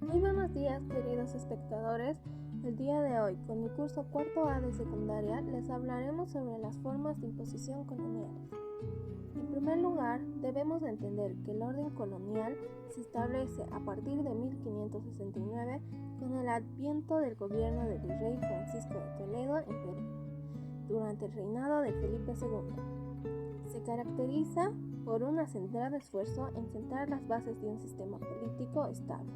Muy buenos días, queridos espectadores. El día de hoy, con mi curso cuarto A de secundaria, les hablaremos sobre las formas de imposición coloniales. En primer lugar, debemos entender que el orden colonial se establece a partir de 1569 con el adviento del gobierno del virrey Francisco de Toledo en Perú, durante el reinado de Felipe II. Se caracteriza por un centrado esfuerzo en sentar las bases de un sistema político estable,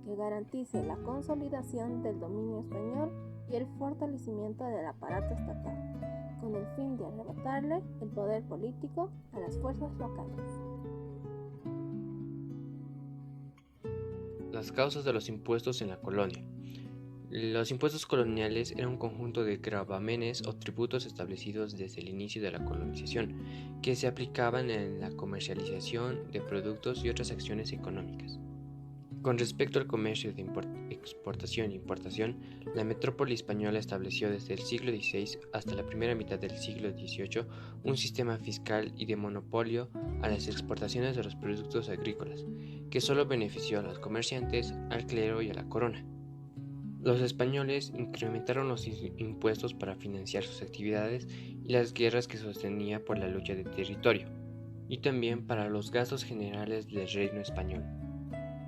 que garantice la consolidación del dominio español y el fortalecimiento del aparato estatal, con el fin de arrebatarle el poder político a las fuerzas locales. Las causas de los impuestos en la colonia. Los impuestos coloniales eran un conjunto de gravámenes o tributos establecidos desde el inicio de la colonización, que se aplicaban en la comercialización de productos y otras acciones económicas. Con respecto al comercio de exportación e importación, la metrópoli española estableció desde el siglo XVI hasta la primera mitad del siglo XVIII un sistema fiscal y de monopolio a las exportaciones de los productos agrícolas, que solo benefició a los comerciantes, al clero y a la corona. Los españoles incrementaron los impuestos para financiar sus actividades y las guerras que sostenía por la lucha de territorio, y también para los gastos generales del reino español.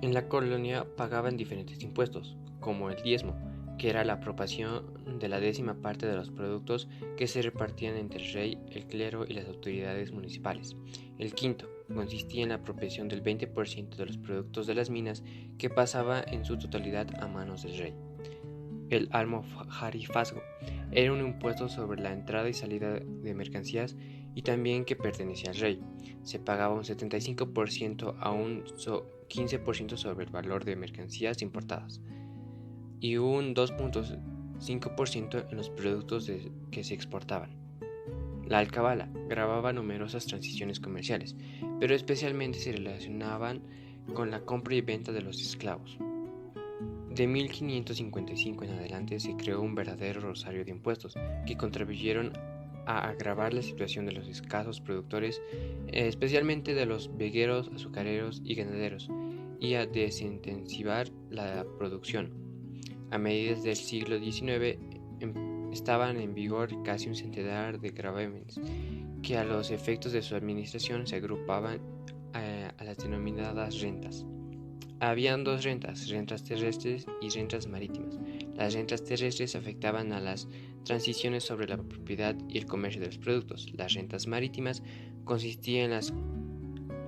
En la colonia pagaban diferentes impuestos, como el diezmo, que era la apropiación de la 10ª parte de los productos que se repartían entre el rey, el clero y las autoridades municipales. El quinto consistía en la apropiación del 20% de los productos de las minas que pasaba en su totalidad a manos del rey. El almojarifazgo era un impuesto sobre la entrada y salida de mercancías y también que pertenecía al rey. Se pagaba un 75% a un 15% sobre el valor de mercancías importadas y un 2.5% en los productos que se exportaban. La alcabala grababa numerosas transiciones comerciales, pero especialmente se relacionaban con la compra y venta de los esclavos. De 1555 en adelante se creó un verdadero rosario de impuestos que contribuyeron a agravar la situación de los escasos productores, especialmente de los vegueros, azucareros y ganaderos, y a desintensivar la producción. A mediados del siglo XIX estaban en vigor casi un centenar de gravámenes que a los efectos de su administración se agrupaban a las denominadas rentas. Habían dos rentas terrestres y rentas marítimas. Las rentas terrestres afectaban a las transiciones sobre la propiedad y el comercio de los productos. Las rentas marítimas consistían en las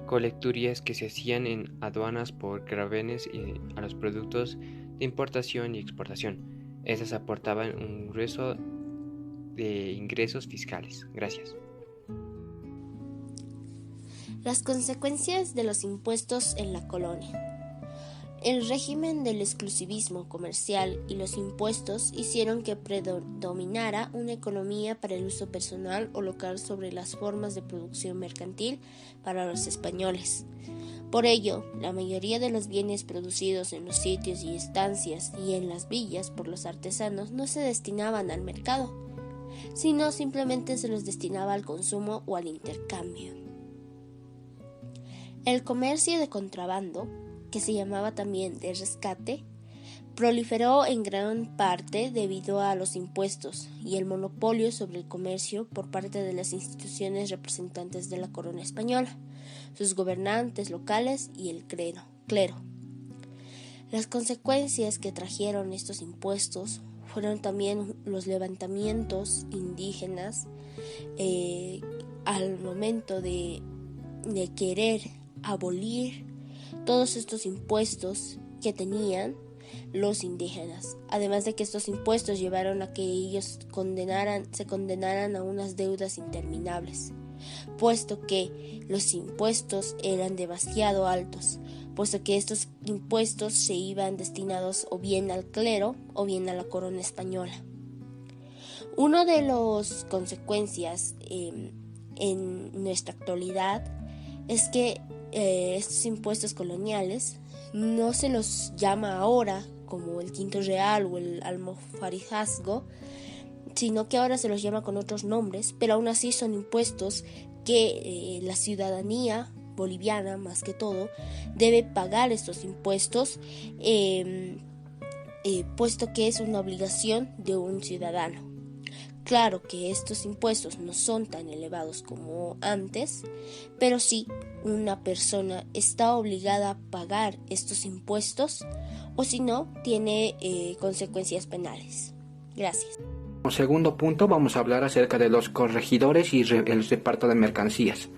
colecturías que se hacían en aduanas por gravámenes a los productos de importación y exportación. Estas aportaban un grueso de ingresos fiscales. Gracias. Las consecuencias de los impuestos en la colonia. El régimen del exclusivismo comercial y los impuestos hicieron que predominara una economía para el uso personal o local sobre las formas de producción mercantil para los españoles. Por ello, la mayoría de los bienes producidos en los sitios y estancias y en las villas por los artesanos no se destinaban al mercado, sino simplemente se los destinaba al consumo o al intercambio. El comercio de contrabando, que se llamaba también de rescate, proliferó en gran parte debido a los impuestos y el monopolio sobre el comercio por parte de las instituciones representantes de la corona española, sus gobernantes locales y el clero. Las consecuencias que trajeron estos impuestos fueron también los levantamientos indígenas al momento de querer abolir todos estos impuestos que tenían los indígenas, además de que estos impuestos llevaron a que ellos se condenaran a unas deudas interminables, puesto que los impuestos eran demasiado altos, puesto que estos impuestos se iban destinados o bien al clero o bien a la corona española. Una de las consecuencias en nuestra actualidad es que estos impuestos coloniales no se los llama ahora como el quinto real o el almojarifazgo, sino que ahora se los llama con otros nombres, pero aún así son impuestos que la ciudadanía boliviana más que todo, debe pagar estos impuestos, puesto que es una obligación de un ciudadano. Claro que estos impuestos no son tan elevados como antes, pero sí una persona está obligada a pagar estos impuestos o si no, tiene consecuencias penales. Gracias. Como segundo punto vamos a hablar acerca de los corregidores y el reparto de mercancías.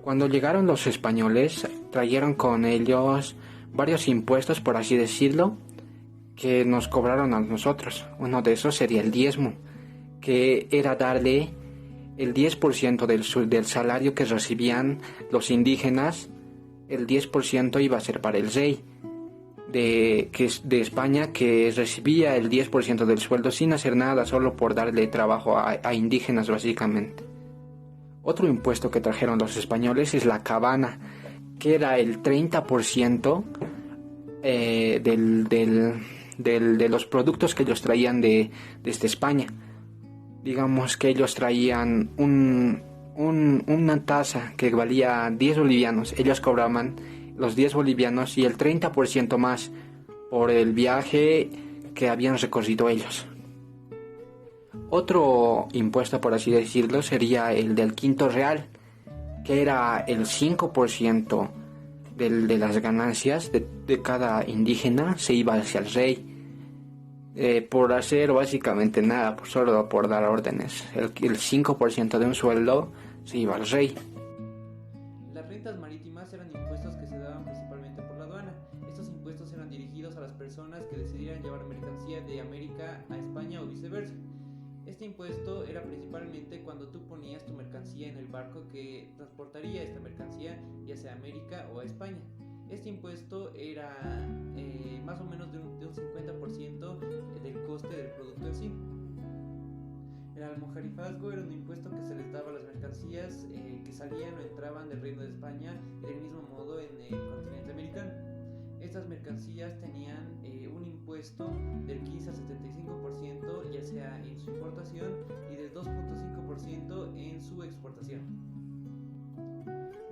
Cuando llegaron los españoles, trajeron con ellos varios impuestos, por así decirlo, que nos cobraron a nosotros. Uno de esos sería el diezmo, que era darle el 10% del salario que recibían los indígenas. El 10% iba a ser para el rey de España, que recibía el 10% del sueldo sin hacer nada, solo por darle trabajo a indígenas básicamente. Otro impuesto que trajeron los españoles es la cabana, que era el 30% de los productos que ellos traían desde España. Digamos que ellos traían una taza que valía 10 bolivianos, ellos cobraban los 10 bolivianos y el 30% más por el viaje que habían recorrido ellos. Otro impuesto, por así decirlo, sería el del quinto real, que era el 5% de las ganancias de cada indígena se iba hacia el rey. Por hacer básicamente nada, solo por dar órdenes. El 5% de un sueldo se iba al rey. Las rentas marítimas eran impuestos que se daban principalmente por la aduana. Estos impuestos eran dirigidos a las personas que decidieran llevar mercancía de América a España o viceversa. Este impuesto era principalmente cuando tú ponías tu mercancía en el barco que transportaría esta mercancía ya sea a América o a España. Este impuesto era más o menos de un 50% del coste del producto en sí. El almojarifazgo era un impuesto que se les daba a las mercancías que salían o entraban del Reino de España y del mismo modo en el continente americano. Estas mercancías tenían un impuesto del 15 al 75%, ya sea en su importación, y del 2.5% en su exportación.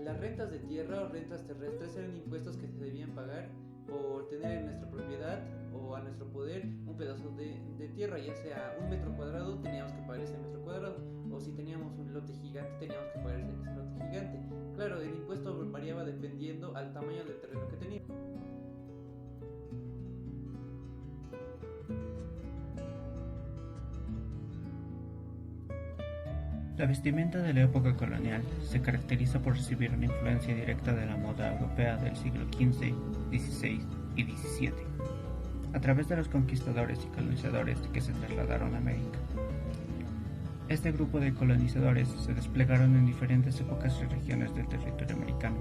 Las rentas de tierra o rentas terrestres eran impuestos que se debían pagar por tener en nuestra propiedad o a nuestro poder un pedazo de tierra, ya sea un metro cuadrado, teníamos que pagar ese metro cuadrado, o si teníamos un lote gigante, teníamos que pagar ese lote gigante. Claro, el impuesto variaba dependiendo al tamaño del terreno que tenía. La vestimenta de la época colonial se caracteriza por recibir una influencia directa de la moda europea del siglo XV, XVI y XVII, a través de los conquistadores y colonizadores que se trasladaron a América. Este grupo de colonizadores se desplegaron en diferentes épocas y regiones del territorio americano,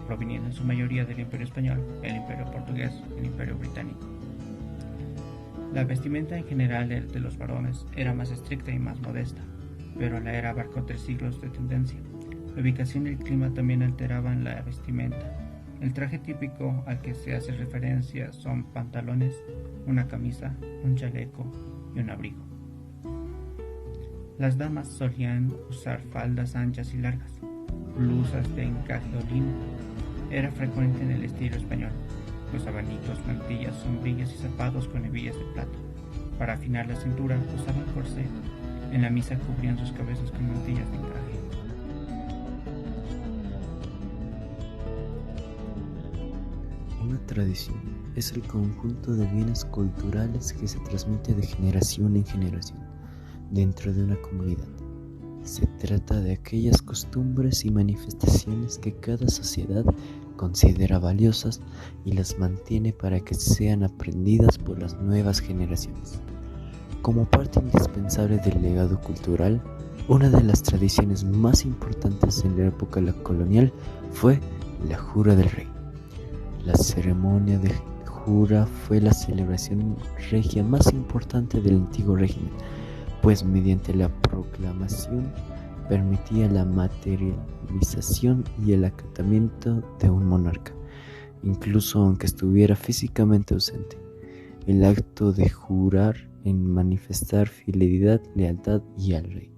proviniendo en su mayoría del Imperio Español, el Imperio Portugués y el Imperio Británico. La vestimenta en general de los varones era más estricta y más modesta, pero la era abarcó 3 siglos de tendencia. La ubicación y el clima también alteraban la vestimenta. El traje típico al que se hace referencia son pantalones, una camisa, un chaleco y un abrigo. Las damas solían usar faldas anchas y largas, blusas de encaje o lino. Era frecuente en el estilo español. Los abanicos, mantillas, sombrillas y zapatos con hebillas de plata. Para afinar la cintura usaban corsé. En la misa cubrían sus cabezas con mantillas de encaje. Una tradición es el conjunto de bienes culturales que se transmite de generación en generación dentro de una comunidad. Se trata de aquellas costumbres y manifestaciones que cada sociedad considera valiosas y las mantiene para que sean aprendidas por las nuevas generaciones. Como parte indispensable del legado cultural, una de las tradiciones más importantes en la época colonial fue la jura del rey. La ceremonia de jura fue la celebración regia más importante del antiguo régimen, pues mediante la proclamación permitía la materialización y el acatamiento de un monarca, incluso aunque estuviera físicamente ausente. El acto de jurar en manifestar fidelidad, lealtad y al rey.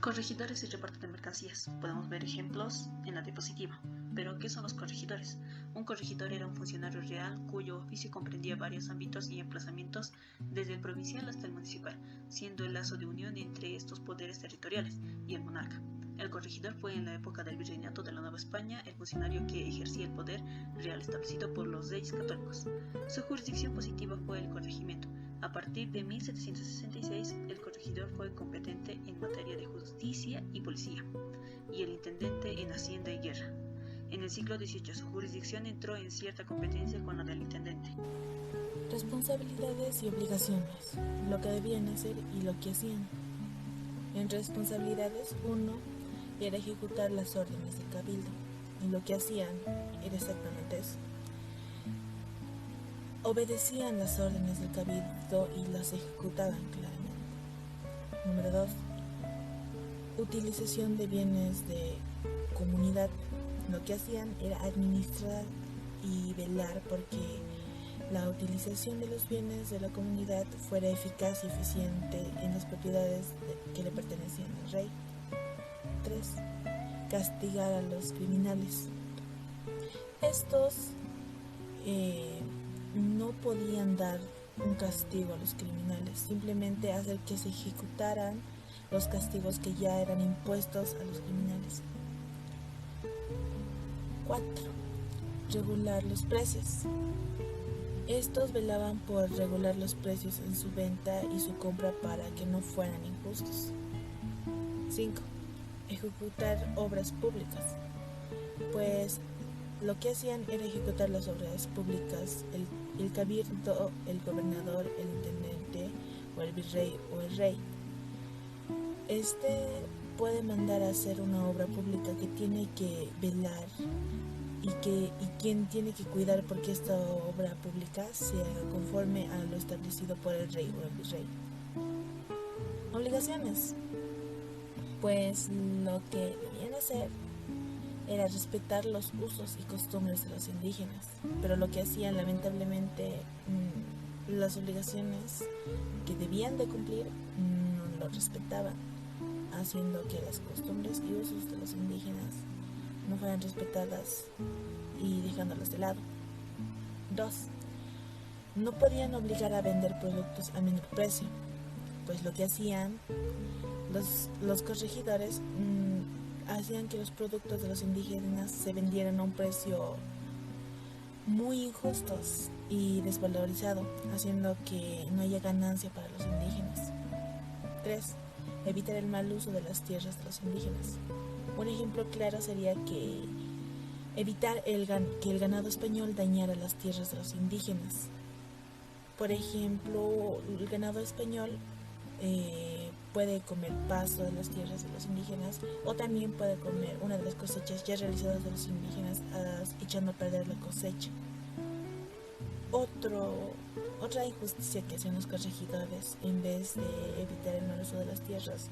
Corregidores y reparto de mercancías. mercancías. Podemos ver ejemplos en la diapositiva. Pero, ¿qué son los corregidores? Un corregidor era un funcionario real cuyo oficio comprendía varios ámbitos y emplazamientos, desde el provincial hasta el municipal, siendo el lazo de unión entre estos poderes territoriales y el monarca. El corregidor fue en la época del virreinato de la Nueva España el funcionario que ejercía el poder real establecido por los reyes católicos. Su jurisdicción positiva fue el corregimiento. A partir de 1766, el corregidor fue competente en materia de justicia y policía, y el intendente en hacienda y guerra. En el siglo XVIII, su jurisdicción entró en cierta competencia con la del intendente. Responsabilidades y obligaciones, lo que debían hacer y lo que hacían. En responsabilidades, uno era ejecutar las órdenes del cabildo, y lo que hacían era exactamente eso. Obedecían las órdenes del cabildo y las ejecutaban claramente. Número 2. Utilización de bienes de comunidad. Lo que hacían era administrar y velar porque la utilización de los bienes de la comunidad fuera eficaz y eficiente en las propiedades que le pertenecían al rey. 3. Castigar a los criminales. Estos no podían dar un castigo a los criminales, simplemente hacer que se ejecutaran los castigos que ya eran impuestos a los criminales. 4. Regular los precios. Estos velaban por regular los precios en su venta y su compra para que no fueran injustos. 5. Ejecutar obras públicas. Pues lo que hacían era ejecutar las obras públicas, el cabildo, el gobernador, el intendente o el virrey o el rey. Este puede mandar a hacer una obra pública que tiene que velar y quien tiene que cuidar porque esta obra pública sea conforme a lo establecido por el rey o el virrey. Obligaciones. Pues lo que debían hacer era respetar los usos y costumbres de los indígenas, pero lo que hacían lamentablemente las obligaciones que debían de cumplir no lo respetaban, haciendo que las costumbres y usos de los indígenas no fueran respetadas y dejándolas de lado. 2. No podían obligar a vender productos a menor precio, pues lo que hacían los corregidores hacían que los productos de los indígenas se vendieran a un precio muy injustos y desvalorizado, haciendo que no haya ganancia para los indígenas. 3. Evitar el mal uso de las tierras de los indígenas. Un ejemplo claro sería que evitar que el ganado español dañara las tierras de los indígenas. Por ejemplo, el ganado español puede comer pasto de las tierras de los indígenas, o también puede comer una de las cosechas ya realizadas de los indígenas, echando a perder la cosecha. Otra injusticia que hacían los corregidores, en vez de evitar el mal uso de las tierras,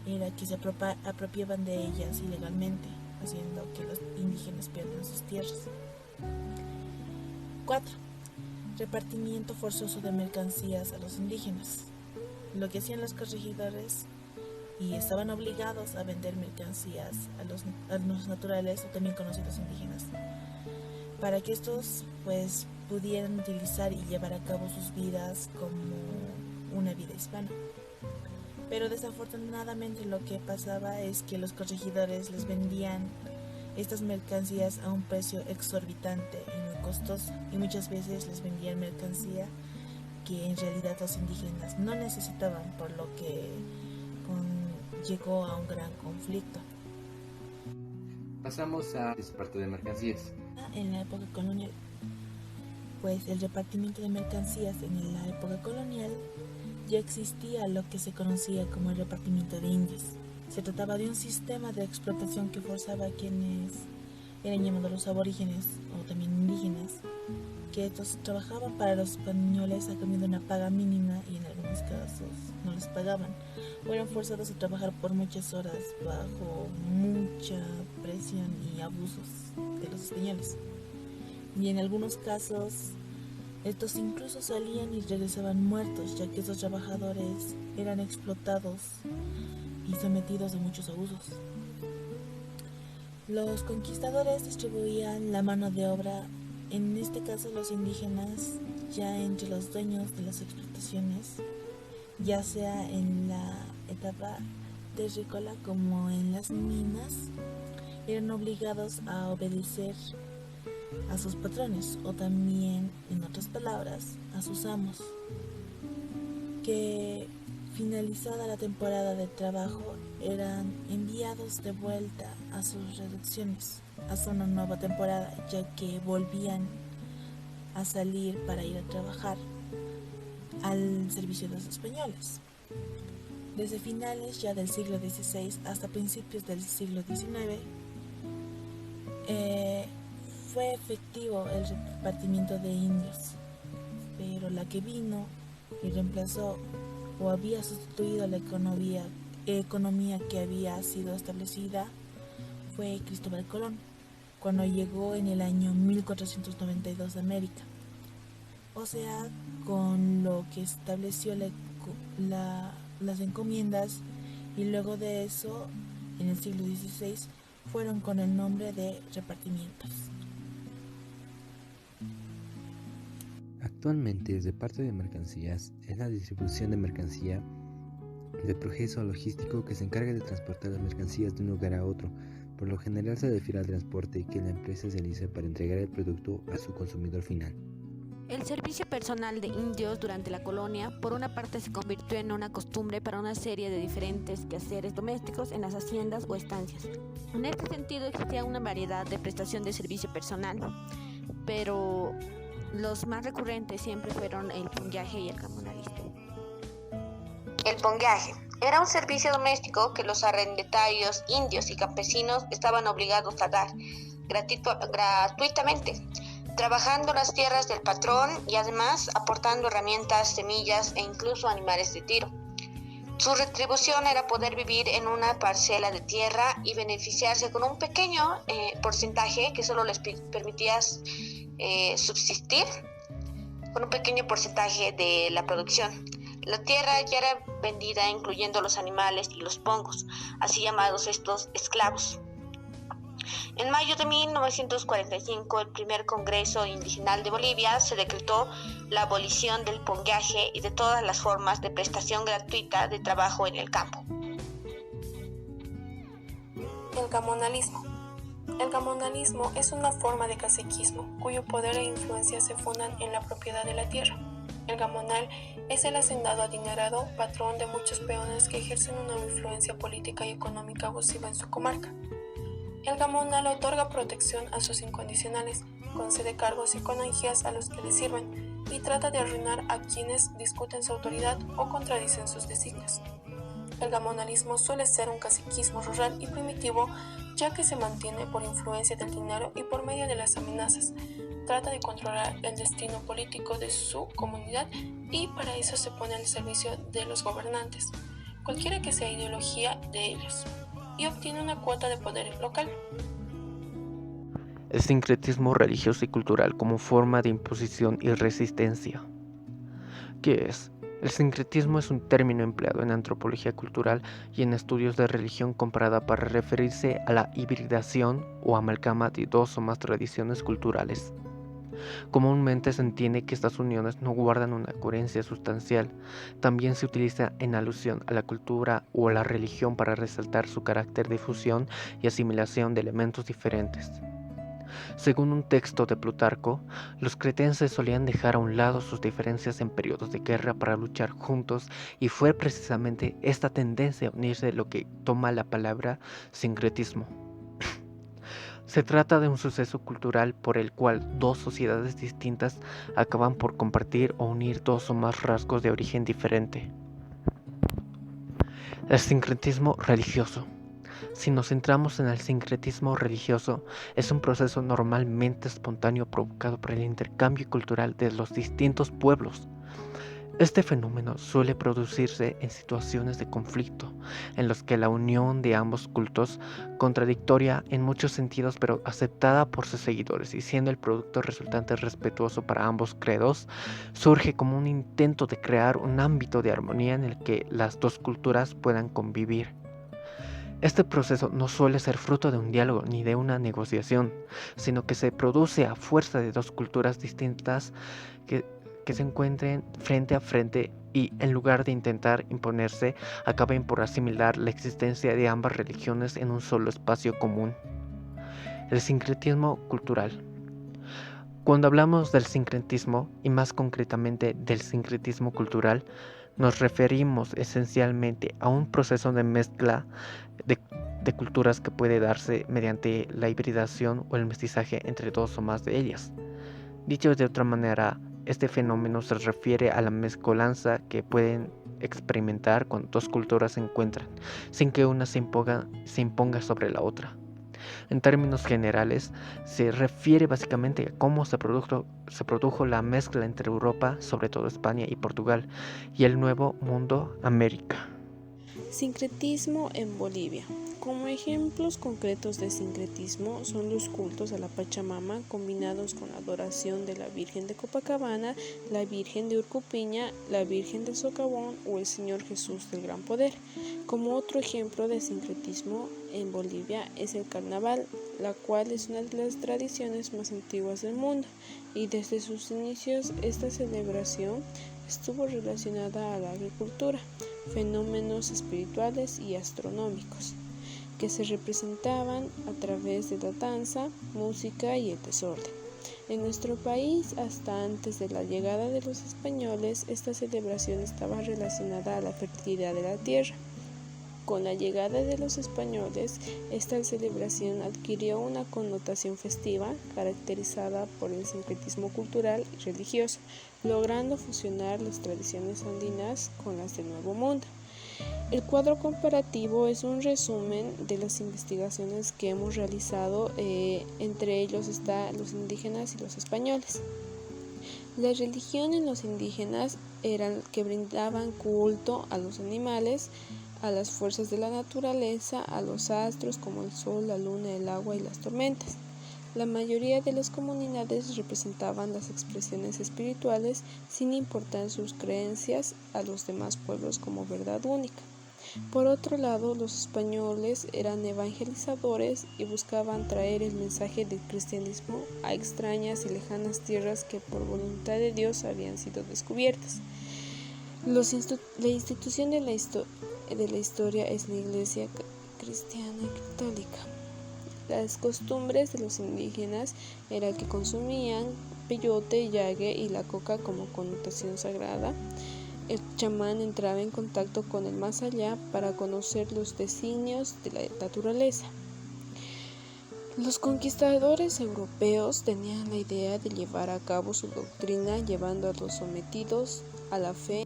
era que se apropiaban de ellas ilegalmente, haciendo que los indígenas pierdan sus tierras. 4. Repartimiento forzoso de mercancías a los indígenas. Lo que hacían los corregidores y estaban obligados a vender mercancías a los naturales, o también conocidos indígenas, para que estos pues pudieran utilizar y llevar a cabo sus vidas como una vida hispana. Pero desafortunadamente lo que pasaba es que los corregidores les vendían estas mercancías a un precio exorbitante y muy costoso, y muchas veces les vendían mercancía que en realidad los indígenas no necesitaban, por lo que llegó a un gran conflicto. Pasamos a reparto de mercancías. En la época colonial, pues el repartimiento de mercancías en la época colonial ya existía lo que se conocía como el repartimiento de indios. Se trataba de un sistema de explotación que forzaba a quienes eran llamados los aborígenes o también indígenas, que estos trabajaban para los españoles a cambio de una paga mínima, y en algunos casos no les pagaban, o eran forzados a trabajar por muchas horas bajo mucha presión y abusos de los españoles. Y en algunos casos estos incluso salían y regresaban muertos, ya que esos trabajadores eran explotados y sometidos a muchos abusos. Los conquistadores distribuían la mano de obra, en este caso los indígenas, ya entre los dueños de las explotaciones, ya sea en la etapa terrícola como en las minas, eran obligados a obedecer a sus patrones o también, en otras palabras, a sus amos, que finalizada la temporada de trabajo eran enviados de vuelta a sus reducciones hasta una nueva temporada, ya que volvían a salir para ir a trabajar al servicio de los españoles. Desde finales ya del siglo XVI hasta principios del siglo XIX fue efectivo el repartimiento de indios, pero la que vino y reemplazó o había sustituido la economía que había sido establecida fue Cristóbal Colón, cuando llegó en el año 1492 a América. O sea, con lo que estableció las encomiendas, y luego de eso, en el siglo XVI, fueron con el nombre de repartimientos. Actualmente, el reparto de mercancías es la distribución de mercancía del proceso logístico que se encarga de transportar las mercancías de un lugar a otro. Por lo general se refiere al transporte que la empresa realiza para entregar el producto a su consumidor final. El servicio personal de indios durante la colonia, por una parte, se convirtió en una costumbre para una serie de diferentes quehaceres domésticos en las haciendas o estancias. En este sentido, existía una variedad de prestación de servicio personal, pero los más recurrentes siempre fueron el ponguaje y el comunalismo. El ponguaje era un servicio doméstico que los arrendatarios indios y campesinos estaban obligados a dar gratuitamente, trabajando las tierras del patrón y además aportando herramientas, semillas e incluso animales de tiro. Su retribución era poder vivir en una parcela de tierra y beneficiarse con un pequeño porcentaje que solo les permitía subsistir con un pequeño porcentaje de la producción. La tierra ya era vendida incluyendo los animales y los pongos, así llamados estos esclavos. En mayo de 1945, el primer Congreso Indigenal de Bolivia se decretó la abolición del ponguaje y de todas las formas de prestación gratuita de trabajo en el campo. El gamonalismo. El gamonalismo es una forma de caciquismo cuyo poder e influencia se fundan en la propiedad de la tierra. El gamonal es el hacendado adinerado, patrón de muchos peones que ejercen una influencia política y económica abusiva en su comarca. El gamonal otorga protección a sus incondicionales, concede cargos y canonjías a los que le sirven y trata de arruinar a quienes discuten su autoridad o contradicen sus designios. El gamonalismo suele ser un caciquismo rural y primitivo, ya que se mantiene por influencia del dinero y por medio de las amenazas. Trata de controlar el destino político de su comunidad y para eso se pone al servicio de los gobernantes, cualquiera que sea ideología de ellos, y obtiene una cuota de poder local. El sincretismo religioso y cultural como forma de imposición y resistencia. ¿Qué es? El sincretismo es un término empleado en antropología cultural y en estudios de religión comparada para referirse a la hibridación o amalgama de dos o más tradiciones culturales. Comúnmente se entiende que estas uniones no guardan una coherencia sustancial. También se utiliza en alusión a la cultura o a la religión para resaltar su carácter de fusión y asimilación de elementos diferentes. Según un texto de Plutarco, los cretenses solían dejar a un lado sus diferencias en periodos de guerra para luchar juntos, y fue precisamente esta tendencia a unirse lo que toma la palabra sincretismo. Se trata de un suceso cultural por el cual dos sociedades distintas acaban por compartir o unir dos o más rasgos de origen diferente. El sincretismo religioso. Si nos centramos en el sincretismo religioso, es un proceso normalmente espontáneo provocado por el intercambio cultural de los distintos pueblos. Este fenómeno suele producirse en situaciones de conflicto, en los que la unión de ambos cultos, contradictoria en muchos sentidos pero aceptada por sus seguidores y siendo el producto resultante respetuoso para ambos credos, surge como un intento de crear un ámbito de armonía en el que las dos culturas puedan convivir. Este proceso no suele ser fruto de un diálogo ni de una negociación, sino que se produce a fuerza de dos culturas distintas que se encuentren frente a frente y, en lugar de intentar imponerse, acaben por asimilar la existencia de ambas religiones en un solo espacio común. El sincretismo cultural. Cuando hablamos del sincretismo, y más concretamente del sincretismo cultural, nos referimos esencialmente a un proceso de mezcla de culturas que puede darse mediante la hibridación o el mestizaje entre dos o más de ellas. Dicho de otra manera, este fenómeno se refiere a la mezcolanza que pueden experimentar cuando dos culturas se encuentran, sin que una se imponga sobre la otra. En términos generales, se refiere básicamente a cómo se produjo la mezcla entre Europa, sobre todo España y Portugal, y el Nuevo Mundo, América. Sincretismo en Bolivia. Como ejemplos concretos de sincretismo son los cultos a la Pachamama combinados con la adoración de la Virgen de Copacabana, la Virgen de Urcupiña, la Virgen de Socavón o el Señor Jesús del Gran Poder. Como otro ejemplo de sincretismo en Bolivia es el carnaval, la cual es una de las tradiciones más antiguas del mundo, y desde sus inicios esta celebración estuvo relacionada a la agricultura, fenómenos espirituales y astronómicos, que se representaban a través de la danza, música y el desorden. En nuestro país, hasta antes de la llegada de los españoles, esta celebración estaba relacionada a la fertilidad de la tierra. Con la llegada de los españoles, esta celebración adquirió una connotación festiva caracterizada por el sincretismo cultural y religioso, logrando fusionar las tradiciones andinas con las del Nuevo Mundo. El cuadro comparativo es un resumen de las investigaciones que hemos realizado, entre ellos están los indígenas y los españoles. La religión en los indígenas eran que brindaban culto a los animales, a las fuerzas de la naturaleza, a los astros como el sol, la luna, el agua y las tormentas. La mayoría de las comunidades representaban las expresiones espirituales sin importar sus creencias a los demás pueblos como verdad única. Por otro lado, los españoles eran evangelizadores y buscaban traer el mensaje del cristianismo a extrañas y lejanas tierras que por voluntad de Dios habían sido descubiertas. La institución de la historia es la Iglesia Cristiana y Católica. Las costumbres de los indígenas eran que consumían peyote, yague y la coca como connotación sagrada. El chamán entraba en contacto con el más allá para conocer los designios de la naturaleza. Los conquistadores europeos tenían la idea de llevar a cabo su doctrina llevando a los sometidos a la fe